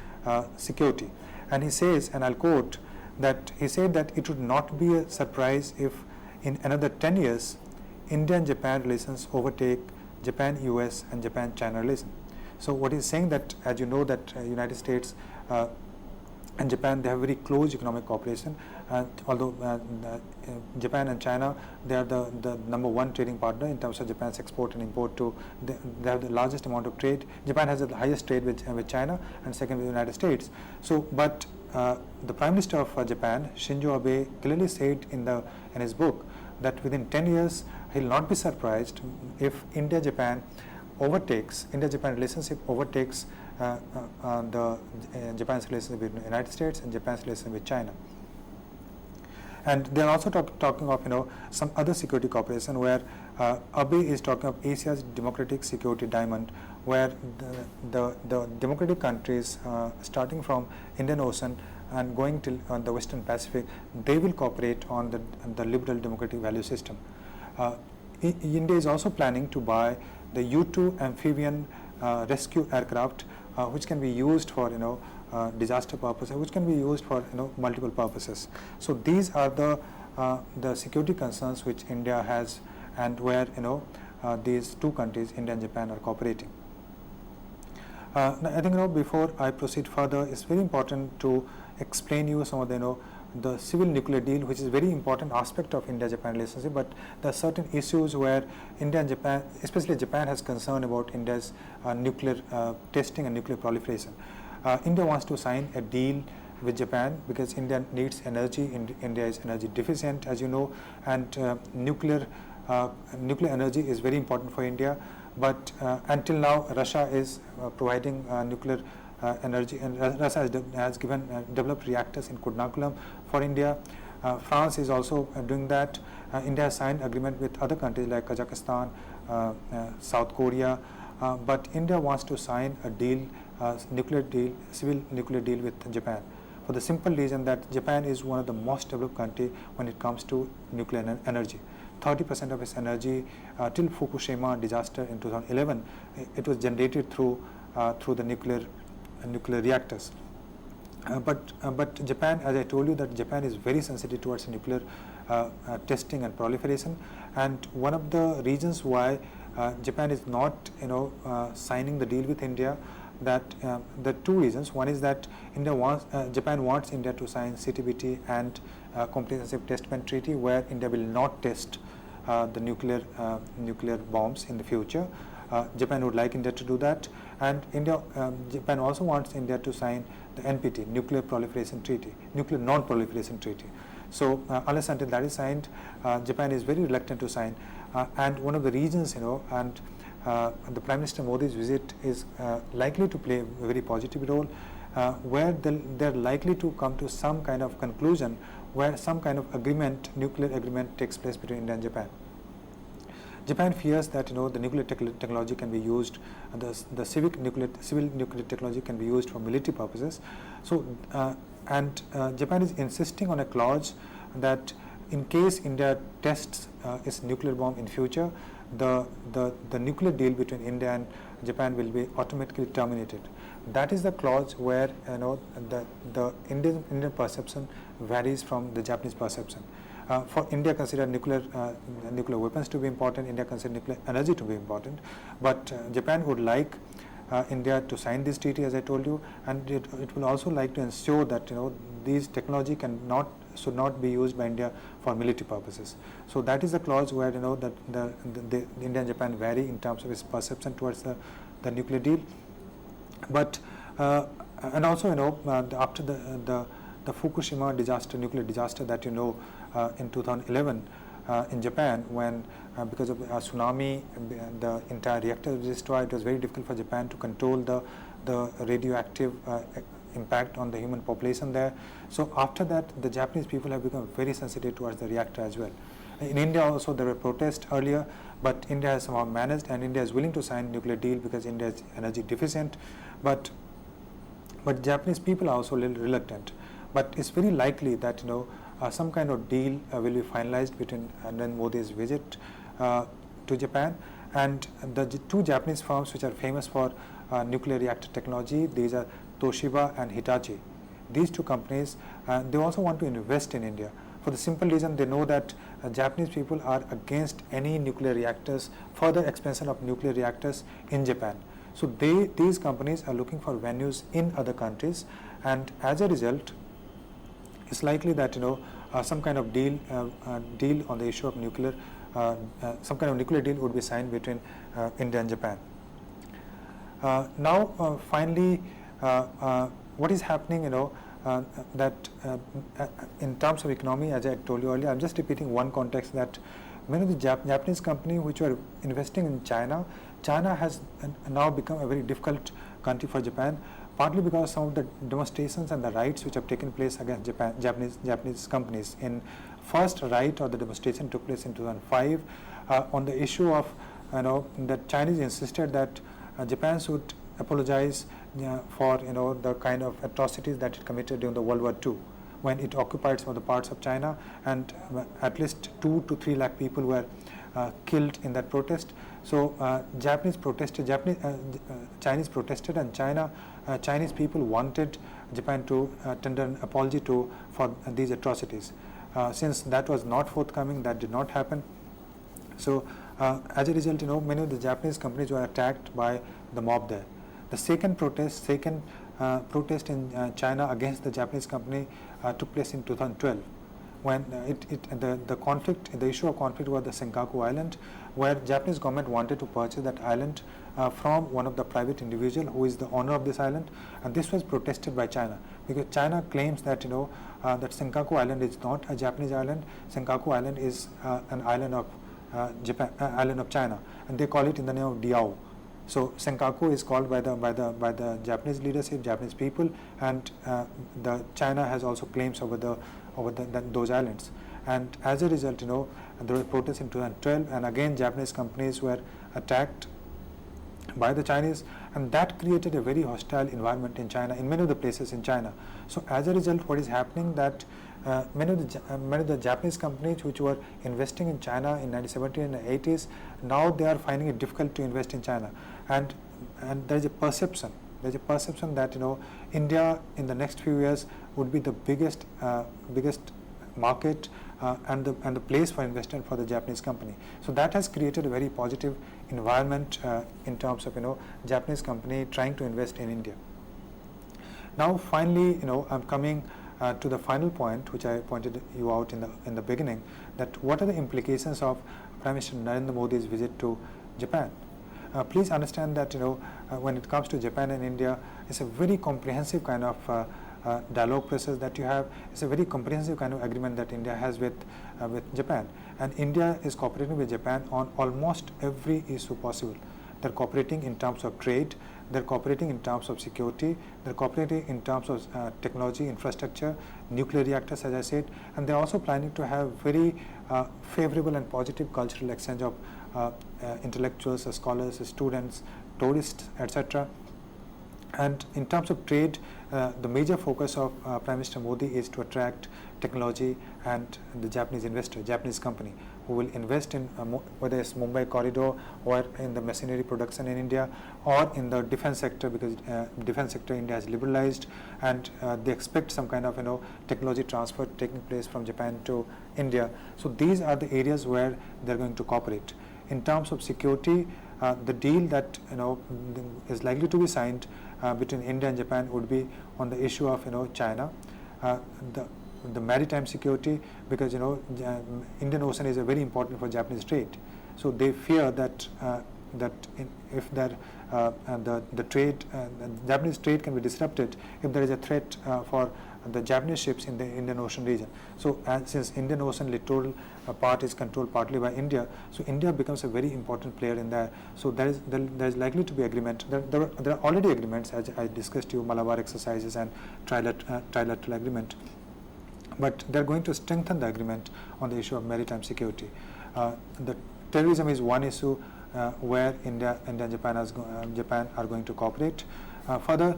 security. And he says, and I'll quote, that he said that it would not be a surprise if in another 10 years, India and Japan relations overtake Japan-US and Japan-China relations. So what he's saying, that as you know that United States and Japan, they have very close economic cooperation, although Japan and China, they are the number one trading partner in terms of Japan's export and import to, they have the largest amount of trade. Japan has the highest trade with China, and second with the United States. So, but the Prime Minister of Japan, Shinzo Abe, clearly said in his book that within 10 years, he will not be surprised if India-Japan overtakes, India-Japan relationship overtakes Japan's relationship with the United States and Japan's relationship with China. And they are also talking of some other security cooperation where Abe is talking of Asia's democratic security diamond, where the democratic countries starting from Indian Ocean and going till the Western Pacific, they will cooperate on the liberal democratic value system. India is also planning to buy the U-2 amphibian rescue aircraft, which can be used for disaster purposes, which can be used for multiple purposes. So these are the security concerns which India has, and where these two countries, India and Japan, are cooperating. I think before I proceed further, it's very important to explain you some of the civil nuclear deal, which is a very important aspect of India-Japan relationship, but there are certain issues where India and Japan, especially Japan, has concern about India's nuclear testing and nuclear proliferation. India wants to sign a deal with Japan because India needs energy. India is energy deficient, as you know, and nuclear energy is very important for India. But until now, Russia is providing nuclear energy, and Russia has developed reactors in Kurnokolam for India. France is also doing that. India has signed agreement with other countries like Kazakhstan, South Korea, but India wants to sign a deal, civil nuclear deal with Japan, for the simple reason that Japan is one of the most developed country when it comes to nuclear energy. 30% of its energy till Fukushima disaster in 2011, it was generated through the nuclear reactors. But Japan, as I told you, that Japan is very sensitive towards nuclear testing and proliferation, and one of the reasons why Japan is not signing the deal with India, that the two reasons. One is that Japan wants India to sign CTBT and Comprehensive Test Ban Treaty, where India will not test the nuclear bombs in the future. Japan would like India to do that, and Japan also wants India to sign the NPT, Nuclear Proliferation Treaty, Nuclear Non-Proliferation Treaty. So unless until that is signed, Japan is very reluctant to sign, and one of the reasons, and the Prime Minister Modi's visit is likely to play a very positive role, where they're likely to come to some kind of conclusion where some kind of nuclear agreement takes place between India and Japan. Japan fears that the nuclear technology can be used, the civil nuclear technology can be used for military purposes. So and Japan is insisting on a clause that in case India tests its nuclear bomb in future, the nuclear deal between India and Japan will be automatically terminated. That is the clause where the Indian perception varies from the Japanese perception. For India, consider nuclear weapons to be important. India consider nuclear energy to be important, but Japan would like India to sign this treaty, as I told you, and it will also like to ensure that these technology should not be used by India for military purposes. So that is the clause where that the India and Japan vary in terms of its perception towards the nuclear deal. But and also after the Fukushima disaster, nuclear disaster that in 2011 in Japan, when because of a tsunami the entire reactor was destroyed, it was very difficult for Japan to control the radioactive impact on the human population there. So after that, the Japanese people have become very sensitive towards the reactor as well. In India also there were protests earlier, but India has somehow managed, and India is willing to sign nuclear deal because India is energy deficient, but Japanese people are also a little reluctant. But it's very likely that some kind of deal will be finalized between Narendra Modi's visit to Japan, and the two Japanese firms which are famous for nuclear reactor technology, these are Toshiba and Hitachi. These two companies, they also want to invest in India for the simple reason they know that Japanese people are against any nuclear reactors, further expansion of nuclear reactors in Japan. So these companies are looking for venues in other countries, and as a result, it's likely that some kind of deal on the issue of nuclear, some kind of nuclear deal would be signed between India and Japan. Now, finally, what is happening? That in terms of economy, as I told you earlier, I'm just repeating one context that many of the Japanese companies which were investing in China, China has now become a very difficult country for Japan, partly because some of the demonstrations and the riots which have taken place against Japanese companies. In first riot or the demonstration took place in 2005 on the issue of that Chinese insisted that Japan should apologize for the kind of atrocities that it committed during the World War II, when it occupied some of the parts of China, and at least 2 to 3 lakh people were killed in that protest. So Chinese protested, and Chinese people wanted Japan to tender an apology for these atrocities. Since that was not forthcoming, that did not happen. So as a result, many of the Japanese companies were attacked by the mob there. The second protest in China against the Japanese company took place in 2012, when the issue of conflict was the Senkaku Island, where Japanese government wanted to purchase that island from one of the private individual who is the owner of this island, and this was protested by China, because China claims that that Senkaku Island is not a Japanese island. Senkaku Island is an island of island of China, and they call it in the name of Diao. So Senkaku is called by the Japanese leadership, Japanese people, and the China has also claims over those islands. And as a result, there were protests in 2012, and again Japanese companies were attacked by the Chinese, and that created a very hostile environment in China, in many of the places in China. So as a result, what is happening that many of the Japanese companies which were investing in China in 1970s and 80s, now they are finding it difficult to invest in China, and there is a perception that India in the next few years would be the biggest market and the place for investment for the Japanese company. So that has created a very positive environment in terms of Japanese company trying to invest in India. Now finally, I'm coming to the final point which I pointed you out in the beginning, that what are the implications of Prime Minister Narendra Modi's visit to Japan. Please understand that when it comes to Japan and India, it's a very comprehensive kind of dialogue process that you have. It's a very comprehensive kind of agreement that India has with Japan, and India is cooperating with Japan on almost every issue possible. They're cooperating in terms of trade, they're cooperating in terms of security, they're cooperating in terms of technology, infrastructure, nuclear reactors, as I said, and they're also planning to have very favorable and positive cultural exchange of intellectuals, scholars, students, tourists, etc. And in terms of trade, the major focus of Prime Minister Modi is to attract technology and the Japanese investor, Japanese company, who will invest in whether it's Mumbai corridor or in the machinery production in India or in the defense sector, because defense sector India has liberalized, and they expect some kind of technology transfer taking place from Japan to India. So these are the areas where they're going to cooperate. In terms of security, the deal that is likely to be signed between India and Japan would be on the issue of China, the maritime security, because Indian Ocean is very important for Japanese trade. So they fear that if the trade, the Japanese trade can be disrupted if there is a threat for the Japanese ships in the Indian Ocean region. So since Indian Ocean littoral part is controlled partly by India, so India becomes a very important player in there. So there is likely to be agreement. There are already agreements, as I discussed to you, Malabar exercises and trilateral agreement. But they are going to strengthen the agreement on the issue of maritime security. The terrorism is one issue where India and Japan are going to cooperate. Further,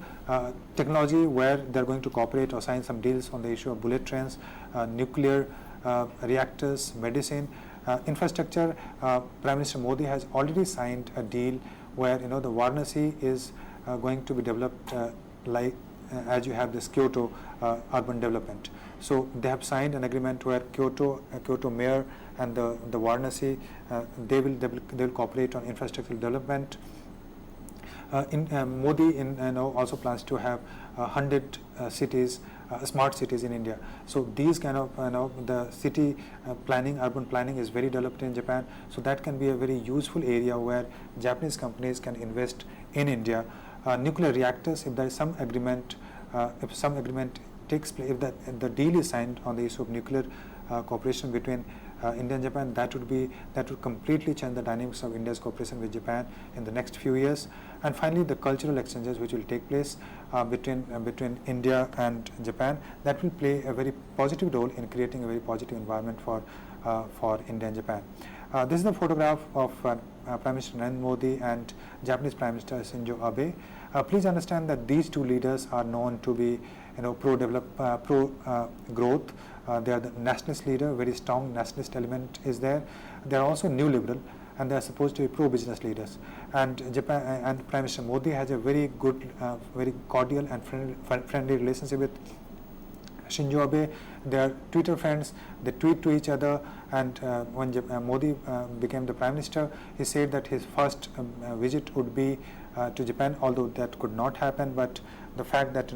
technology, where they are going to cooperate or sign some deals on the issue of bullet trains, nuclear reactors, medicine, infrastructure. Prime Minister Modi has already signed a deal where the Varanasi is going to be developed as you have this Kyoto urban development. So they have signed an agreement where Kyoto mayor and the Varanasi they will cooperate on infrastructural development. Modi also plans to have 100 cities, smart cities in India. So these kind of the city planning, urban planning is very developed in Japan. So that can be a very useful area where Japanese companies can invest in India. Nuclear reactors, if there is some agreement, takes place, if the deal is signed on the issue of nuclear cooperation between India and Japan, that would completely change the dynamics of India's cooperation with Japan in the next few years. And finally, the cultural exchanges which will take place between India and Japan, that will play a very positive role in creating a very positive environment for India and Japan. This is the photograph of Prime Minister Narendra Modi and Japanese Prime Minister Shinzo Abe. Please understand that these two leaders are known to be, pro-growth. They are the nationalist leader. Very strong nationalist element is there. They are also new liberal, and they are supposed to be pro-business leaders. And Japan and Prime Minister Modi has a very good, very cordial and friendly relationship with Shinzo Abe. They are Twitter friends. They tweet to each other. And when Modi became the Prime Minister, he said that his first visit would be to Japan, although that could not happen. But the fact that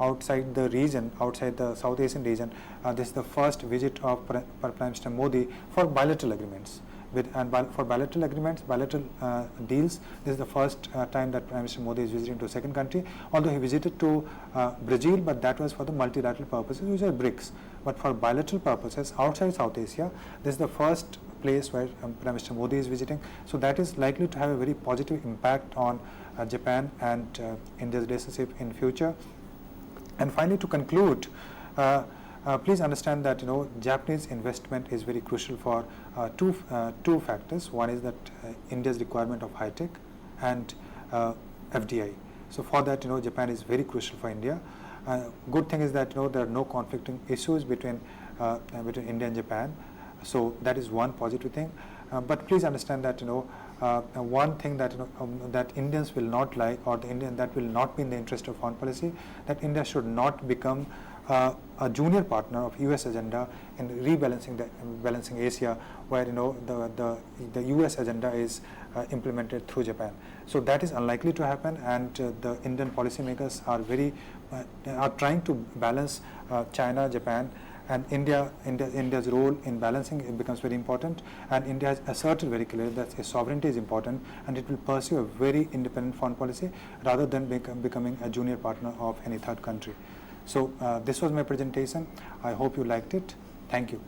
outside the region, outside the South Asian region, this is the first visit of Prime Minister Modi for bilateral agreements. For bilateral agreements, bilateral deals, this is the first time that Prime Minister Modi is visiting to a second country. Although he visited to Brazil, but that was for the multilateral purposes, which are BRICS. But for bilateral purposes outside South Asia, this is the first place where Prime Minister Modi is visiting. So that is likely to have a very positive impact on Japan and India's relationship in future. And finally, to conclude, please understand that Japanese investment is very crucial for two factors. One is that India's requirement of high tech and FDI. So for that, Japan is very crucial for India. Good thing is that there are no conflicting issues between India and Japan. So that is one positive thing. But please understand that one thing that that Indians will not like, or that will not be in the interest of foreign policy, that India should not become a junior partner of US agenda in balancing Asia, where the US agenda is implemented through Japan. So that is unlikely to happen, and the Indian policymakers are trying to balance China, Japan, and India's role in balancing it becomes very important. And India has asserted very clearly that its sovereignty is important, and it will pursue a very independent foreign policy rather than becoming a junior partner of any third country. So this was my presentation. I hope you liked it. Thank you.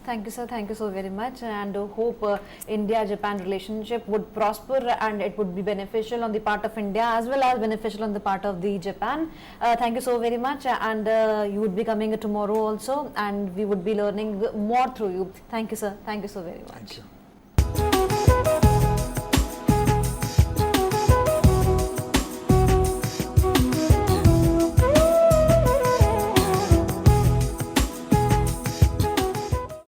Thank you, sir. Thank you so very much, and hope India-Japan relationship would prosper and it would be beneficial on the part of India as well as beneficial on the part of the Japan. Thank you so very much, and you would be coming tomorrow also, and we would be learning more through you. Thank you, sir. Thank you so very much. Thank you.